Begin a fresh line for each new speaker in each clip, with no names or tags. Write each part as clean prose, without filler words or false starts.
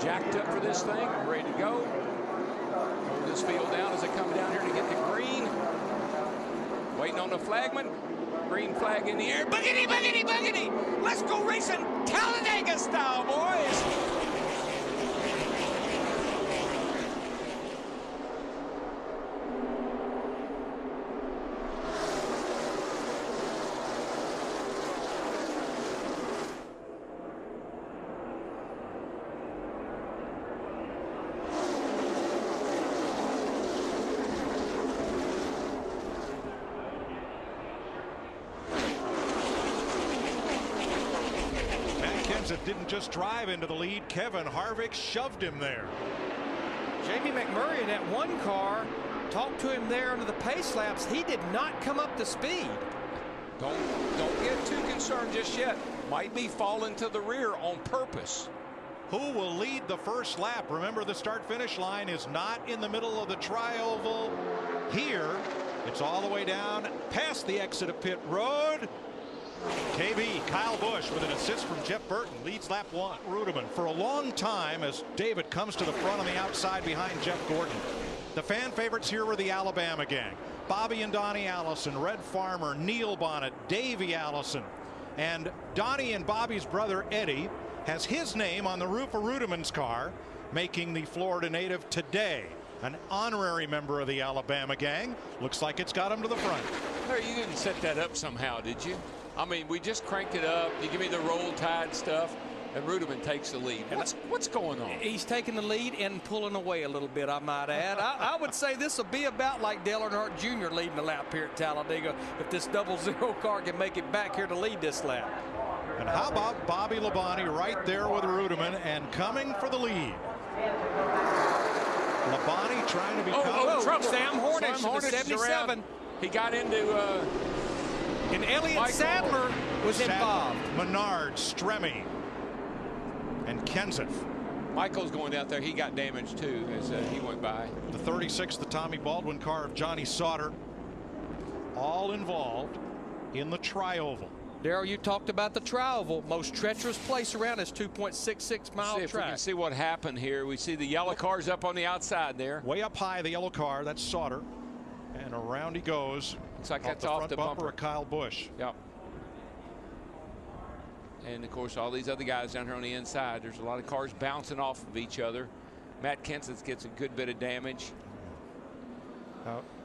jacked up for this thing. I'm ready to go. Hold this field down as I come down here to get the green. Waiting on the flagman. Green flag in the air. Boogity, boogity, boogity. Let's go racing Talladega style, boys.
Kenseth didn't just drive into the lead. Kevin Harvick shoved him there.
Jamie McMurray in that one car talked to him there under the pace laps. He did not come up to speed.
Don't get too concerned just yet. Might be falling to the rear on purpose.
Who will lead the first lap? Remember, the start-finish line is not in the middle of the tri-oval. Here, it's all the way down past the exit of pit road. KB, Kyle Busch with an assist from Jeff Burton leads lap 1. Rudeman for a long time as David comes to the front on the outside behind Jeff Gordon. The fan favorites here were the Alabama gang. Bobby and Donnie Allison, Red Farmer, Neil Bonnet, Davey Allison. And Donnie and Bobby's brother Eddie has his name on the roof of Rudeman's car, making the Florida native today an honorary member of the Alabama gang. Looks like it's got him to the front.
Larry, you didn't set that up somehow, did you? I mean, we just cranked it up. You give me the roll tide stuff, and Rudeman takes the lead. What's going on?
He's taking the lead and pulling away a little bit, I might add. I would say this will be about like Dale Earnhardt Jr. leading the lap here at Talladega if this 0-0 car can make it back here to lead this lap.
And how about Bobby Labonte right there with Rudeman and coming for the lead? Labonte trying to become
trouble.
Sam Hornish, the 77.
He got into
and Elliott Sadler was involved.
Menard, Stremme, and Kenseth.
Michael's going out there. He got damaged too as he went by.
The 36, the Tommy Baldwin car of Johnny Sauter, all involved in the tri-oval.
Darrell, you talked about the tri-oval. Most treacherous place around is 2.66 mile
track. If we can see what happened here. We see the yellow cars up on the outside there.
Way up high, the yellow car. That's Sauter. And around he goes.
Looks like that's
off
off
the
the
front bumper
bumper
of Kyle Busch.
Yep. And of course, all these other guys down here on the inside. There's a lot of cars bouncing off of each other. Matt Kenseth gets a good bit of damage.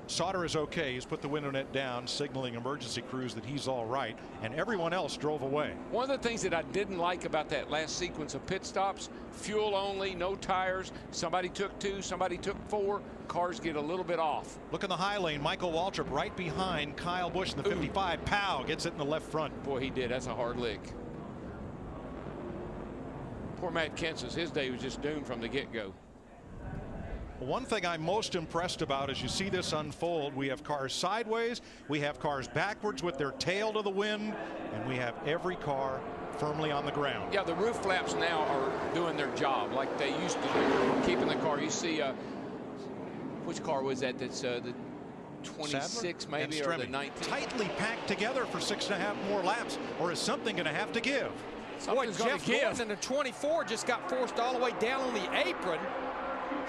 Sauter is okay. He's put the window net down, signaling emergency crews that he's all right, and everyone else drove away.
One of the things that I didn't like about that last sequence of pit stops, fuel only, no tires. Somebody took 2, somebody took 4. Cars get a little bit off.
Look in the high lane. Michael Waltrip right behind Kyle Busch in the 55. Pow gets it in the left front.
Boy, he did. That's a hard lick. Poor Matt Kenseth. His day was just doomed from the get-go.
One thing I'm most impressed about as you see this unfold, we have cars sideways, we have cars backwards with their tail to the wind, and we have every car firmly on the ground.
Yeah, the roof flaps now are doing their job like they used to do, keeping the car. You see, which car was that? That's the 26 maybe, or the 19?
Tightly packed together for 6.5 more laps, or is something going to have to give?
Boy, Jeff Gordon in the 24 just got forced all the way down on the apron.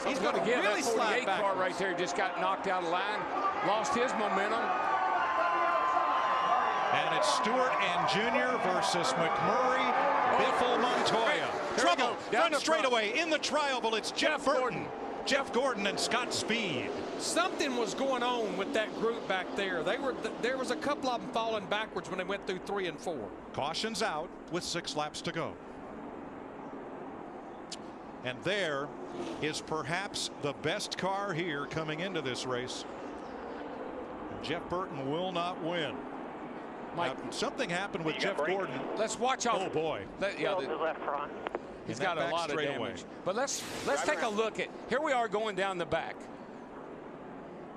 He's going to
get
really
that 48 car right there. Just got knocked out of line, lost his momentum.
And it's Stewart and Jr. versus McMurray, Biffle, Montoya. Trouble down the straightaway in the tri-oval. It's Jeff Burton, Jeff Gordon, and Scott Speed.
Something was going on with that group back there. There was a couple of them falling backwards when they went through 3 and 4.
Caution's out with 6 laps to go. And there is perhaps the best car here coming into this race. Jeff Burton will not win. Mike, now, something happened with Jeff Gordon.
Let's watch out.
Oh boy.
Yeah, the left front. He's got a lot of damage. Away. But let's take a look at, here we are going down the back.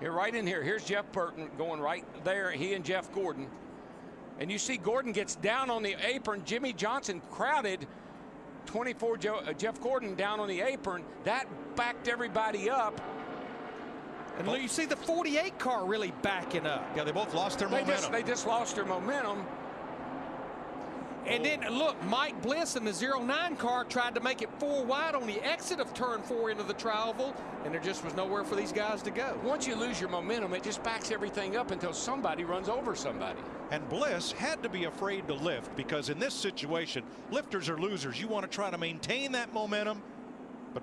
Here, right in here. Here's Jeff Burton going right there. He and Jeff Gordon. And you see Gordon gets down on the apron. Jimmy Johnson crowded 24 Jeff Gordon down on the apron. That backed everybody up.
And you see the 48 car really backing up.
Yeah, they both lost their momentum.
They just lost their momentum.
And then, look, Mike Bliss in the 09 car tried to make it 4 wide on the exit of turn 4 into the tri-oval, and there just was nowhere for these guys to go.
Once you lose your momentum, it just backs everything up until somebody runs over somebody.
And Bliss had to be afraid to lift, because in this situation, lifters are losers. You want to try to maintain that momentum, but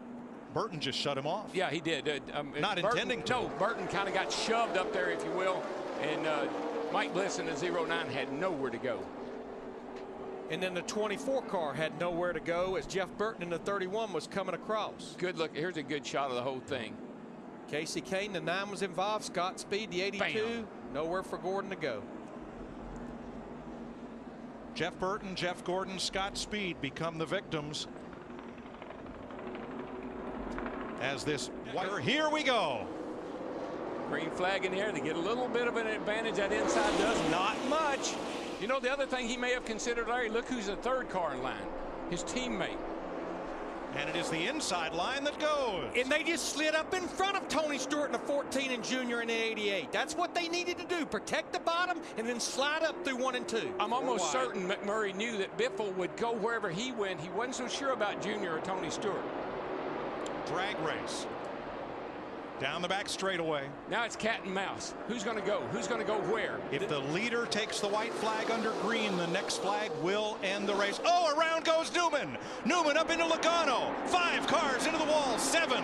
Burton just shut him off.
Yeah, he did.
Not
Burton,
intending to.
No, Burton kind of got shoved up there, if you will, and Mike Bliss in the 09 had nowhere to go.
And then the 24 car had nowhere to go as Jeff Burton in the 31 was coming across.
Good look. Here's a good shot of the whole thing.
Casey Kane, the 9 was involved. Scott Speed, the 82.
Bam.
Nowhere for Gordon to go.
Jeff Burton, Jeff Gordon, Scott Speed become the victims. As this, here we go.
Green flag in the air. They get a little bit of an advantage. That inside does not much. You know, the other thing he may have considered, Larry, look who's the third car in line. His teammate.
And it is the inside line that goes.
And they just slid up in front of Tony Stewart in the 14 and Junior in the 88. That's what they needed to do. Protect the bottom and then slide up through 1 and 2.
I'm almost certain McMurray knew that Biffle would go wherever he went. He wasn't so sure about Junior or Tony Stewart.
Drag race. Down the back straightaway.
Now it's cat and mouse. Who's going to go? Who's going to go where?
If the leader takes the white flag under green, the next flag will end the race. Oh, around goes Newman. Newman up into Logano. 5 cars into the wall. 7.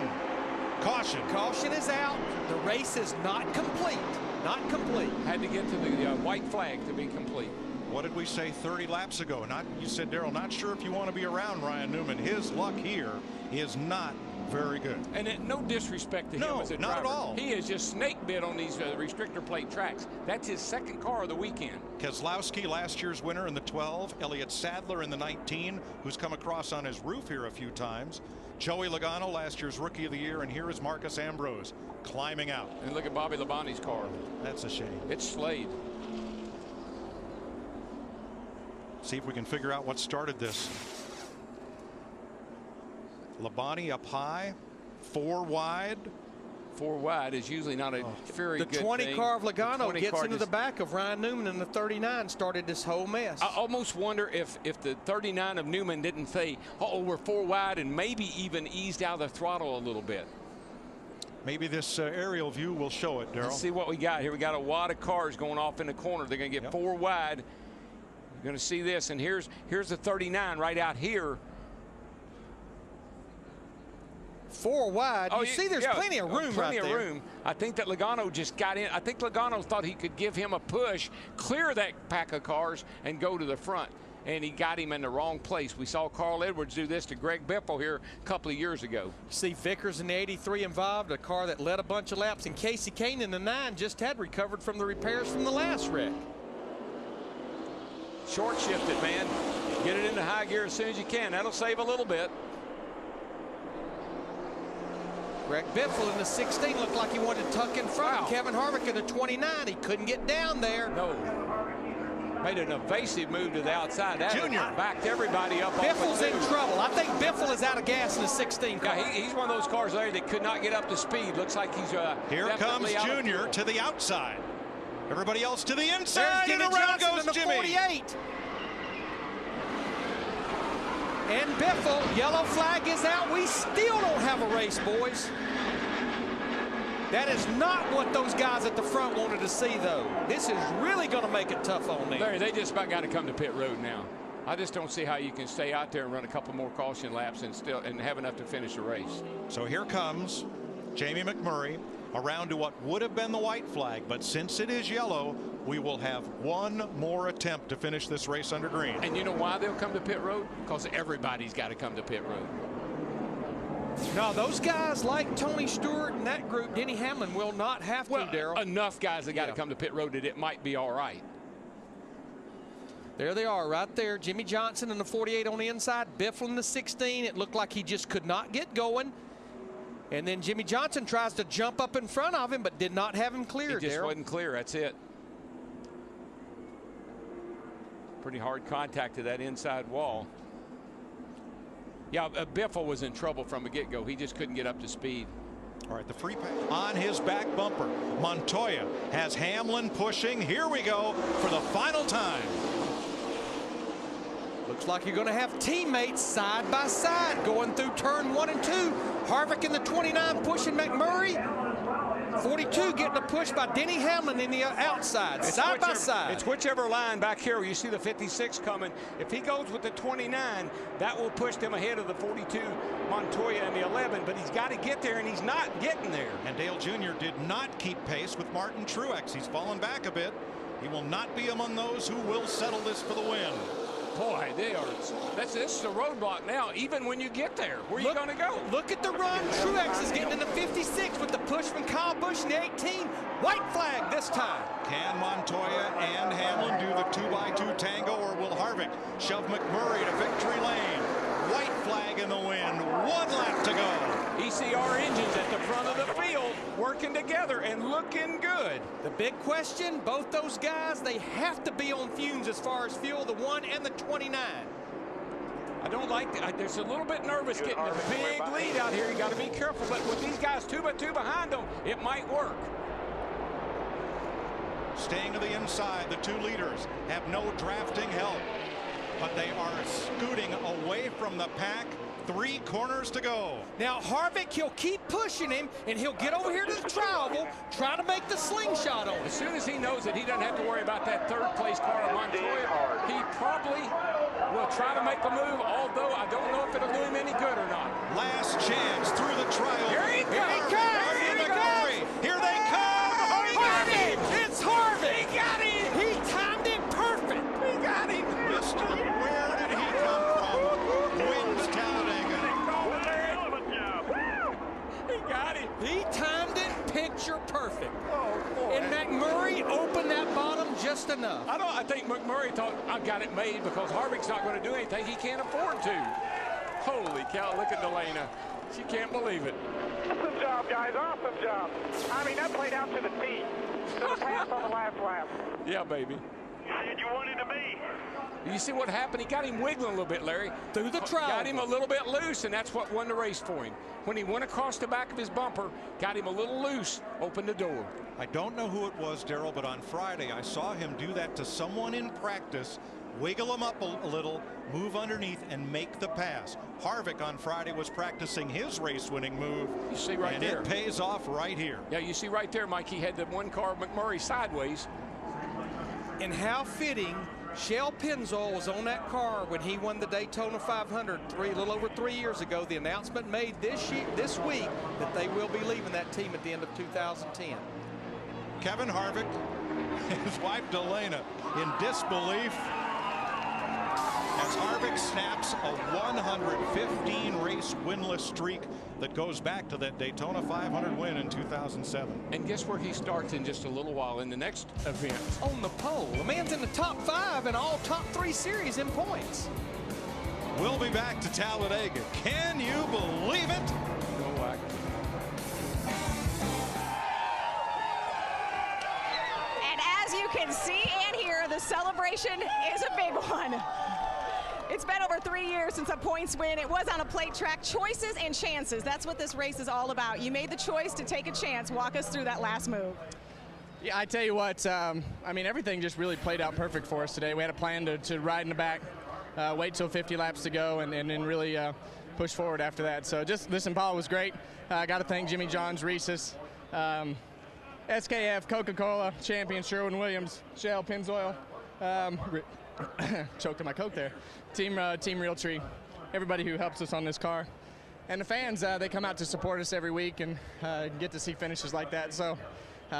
Caution.
Caution is out. The race is not complete. Not complete.
Had to get to the white flag to be complete.
What did we say 30 laps ago? You said, Darrell, not sure if you want to be around Ryan Newman. His luck here is not very good.
And no disrespect to him as a driver.
Not at all.
He is just snake bit on these restrictor plate tracks. That's his second car of the weekend.
Keselowski, last year's winner in the 12. Elliott Sadler in the 19, who's come across on his roof here a few times. Joey Logano, last year's Rookie of the Year. And here is Marcus Ambrose climbing out.
And look at Bobby Labonte's car.
That's a shame.
It's slayed.
See if we can figure out what started this. Labonte up high, 4 wide.
4 wide is usually not a very good thing.
The 20 car of Logano gets into the back of Ryan Newman, and the 39 started this whole mess.
I almost wonder if the 39 of Newman didn't say, oh, we're 4 wide, and maybe even eased out the throttle a little bit. Maybe
this aerial view will show it, Darrell.
Let's see what we got here. We got a wad of cars going off in the corner. They're going to get 4 wide. You're going to see this, and here's the 39 right out here.
4 wide. You see there's plenty of room
right there. Plenty of room. I think that Logano just got in. I think Logano thought he could give him a push, clear that pack of cars, and go to the front. And he got him in the wrong place. We saw Carl Edwards do this to Greg Biffle here a couple of years ago.
See Vickers in the 83 involved, a car that led a bunch of laps. And Casey Kane in the 9 just had recovered from the repairs from the last wreck.
Short shift it, man. Get it into high gear as soon as you can. That'll save a little bit.
Greg Biffle in the 16 looked like he wanted to tuck in front. Wow. Kevin Harvick in the 29. He couldn't get down there.
No. Made an evasive move to the outside. That Junior backed everybody up.
Biffle's in trouble. I think Biffle is out of gas in the 16 car.
Yeah, he's one of those cars there that could not get up to speed. Looks like he's
here comes Junior to the outside. Everybody else to the inside, and around goes Jimmy.
48. And Biffle, yellow flag is out. We still don't have a race, boys. That is not what those guys at the front wanted to see, though. This is really going to make it tough on them.
Larry, they just about got to come to pit road now. I just don't see how you can stay out there and run a couple more caution laps and have enough to finish the race.
So here comes Jamie McMurray around to what would have been the white flag, but since it is yellow, we will have one more attempt to finish this race under green.
And you know why they'll come to pit road? Because everybody's got to come to pit road.
No, those guys like Tony Stewart and that group, Denny Hamlin, will not have to, Darrell.
Enough guys that got to come to pit road that it might be all right.
There they are right there. Jimmy Johnson in the 48 on the inside, Biffle in the 16. It looked like he just could not get going. And then Jimmy Johnson tries to jump up in front of him, but did not have him clear.
He just wasn't clear. That's it. Pretty hard contact to that inside wall. Yeah, Biffle was in trouble from the get-go. He just couldn't get up to speed.
All right, the free pass on his back bumper. Montoya has Hamlin pushing. Here we go for the final time.
Looks like you're going to have teammates side by side going through turn 1 and 2. Harvick in the 29 pushing McMurray. 42 getting a push by Denny Hamlin in the outside, side by side.
It's whichever line back here where you see the 56 coming. If he goes with the 29, that will push them ahead of the 42 Montoya and the 11, but he's got to get there, and he's not getting there.
And Dale Jr. did not keep pace with Martin Truex. He's fallen back a bit. He will not be among those who will settle this for the win.
Boy, they are. This is a roadblock now, even when you get there. Where are you going to go?
Look at the run. Truex is getting in the 56 with the push from Kyle Busch in the 18. White flag this time.
Can Montoya and Hamlin do the 2x2 tango, or will Harvick shove McMurray to victory lane? White flag in the wind. 1 lap to go.
ECR engines at the front of the field working together and looking good.
The big question, both those guys, they have to be on fumes as far as fuel, the 1 and the 29.
I don't like that. There's a little bit nervous getting a big lead out here. You got to be careful, but with these guys 2x2 behind them, it might work.
Staying to the inside, the 2 leaders have no drafting help, but they are scooting away from the pack. 3 corners to go.
Now Harvick, he'll keep pushing him, and he'll get over here to the tri-oval, try to make the slingshot on him.
As soon as he knows that he doesn't have to worry about that 3rd place car of Montoya, he probably will try to make the move, although I don't know if it'll do him any good or not.
Last chance through the tri-oval.
Here he comes!
Here they come!
Oh, he got him! It's Harvick!
He got him!
He timed it perfect!
He got him!
Mister, where did he come from? Wins Talladega.
He got him!
He timed it picture perfect.
Oh, boy.
And McMurray opened that bottom just enough.
I think McMurray thought, I've got it made because Harvick's not going to do anything. He can't afford to. Holy cow, look at Delana. She can't believe it.
Awesome job, guys. Awesome job. I mean, that played out to the T. To the pass on the last lap.
Yeah, baby.
You said you wanted to be.
You see what happened? He got him wiggling a little bit, Larry.
Through the trial.
Got him a little bit loose, and that's what won the race for him. When he went across the back of his bumper, got him a little loose, opened the door.
I don't know who it was, Darrell, but on Friday I saw him do that to someone in practice. Wiggle him up a little, move underneath, and make the pass. Harvick on Friday was practicing his race-winning move.
You see right there.
And it pays off right here.
Yeah, you see right there, Mike, he had the one car of McMurray sideways.
And how fitting, Shell Pennzoil was on that car when he won the Daytona 500 a little over 3 years ago. The announcement made this week that they will be leaving that team at the end of 2010.
Kevin Harvick, his wife Delana, in disbelief as Harvick snaps a 115 race winless streak that goes back to that Daytona 500 win in 2007.
And guess where he starts in just a little while in the next event?
On the pole. The man's in the top 5 in all top 3 series in points.
We'll be back to Talladega. Can you believe it?
No, I
And as you can see and hear, the celebration is a big one. It's been over 3 years since a points win. It was on a plate track. Choices and chances. That's what this race is all about. You made the choice to take a chance. Walk us through that last move.
Yeah, I tell you what, I mean, everything just really played out perfect for us today. We had a plan to ride in the back, wait till 50 laps to go, and then really push forward after that. So just this Impala was great. I got to thank Jimmy John's, Reese's, SKF, Coca-Cola, Champion, Sherwin-Williams, Shell, Pennzoil, choked on my Coke there, Team Realtree, everybody who helps us on this car. And the fans, they come out to support us every week and get to see finishes like that. So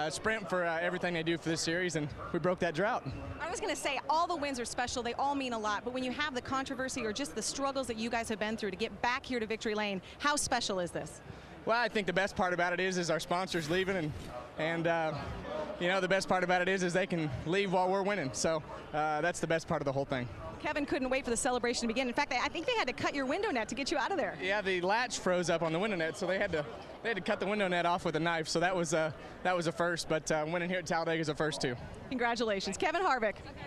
Sprint for everything they do for this series, and we broke that drought.
I was going to say, all the wins are special. They all mean a lot. But when you have the controversy or just the struggles that you guys have been through to get back here to victory lane, how special is this?
Well, I think the best part about it is our sponsors leaving, and you know, the best part about it is they can leave while we're winning. So that's the best part of the whole thing.
Kevin couldn't wait for the celebration to begin. In fact, I think they had to cut your window net to get you out of there.
Yeah, the latch froze up on the window net, so they had to cut the window net off with a knife. So that was a first, but winning here at Talladega is a first too.
Congratulations, Kevin Harvick.
Okay,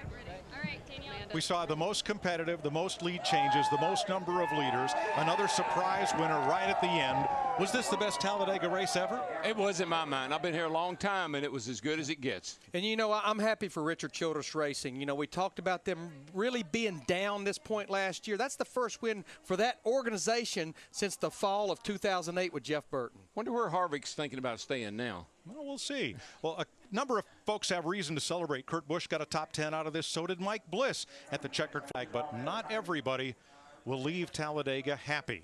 all right, Danielle.
We saw the most competitive, the most lead changes, the most number of leaders, another surprise winner right at the end. Was this the best Talladega race ever?
It was in my mind. I've been here a long time, and it was as good as it gets.
And, you know, I'm happy for Richard Childress Racing. You know, we talked about them really being down this point last year. That's the first win for that organization since the fall of 2008 with Jeff Burton.
Wonder where Harvick's thinking about staying now.
Well, we'll see. Well, a number of folks have reason to celebrate. Kurt Busch got a top 10 out of this. So did Mike Bliss at the checkered flag. But not everybody will leave Talladega happy.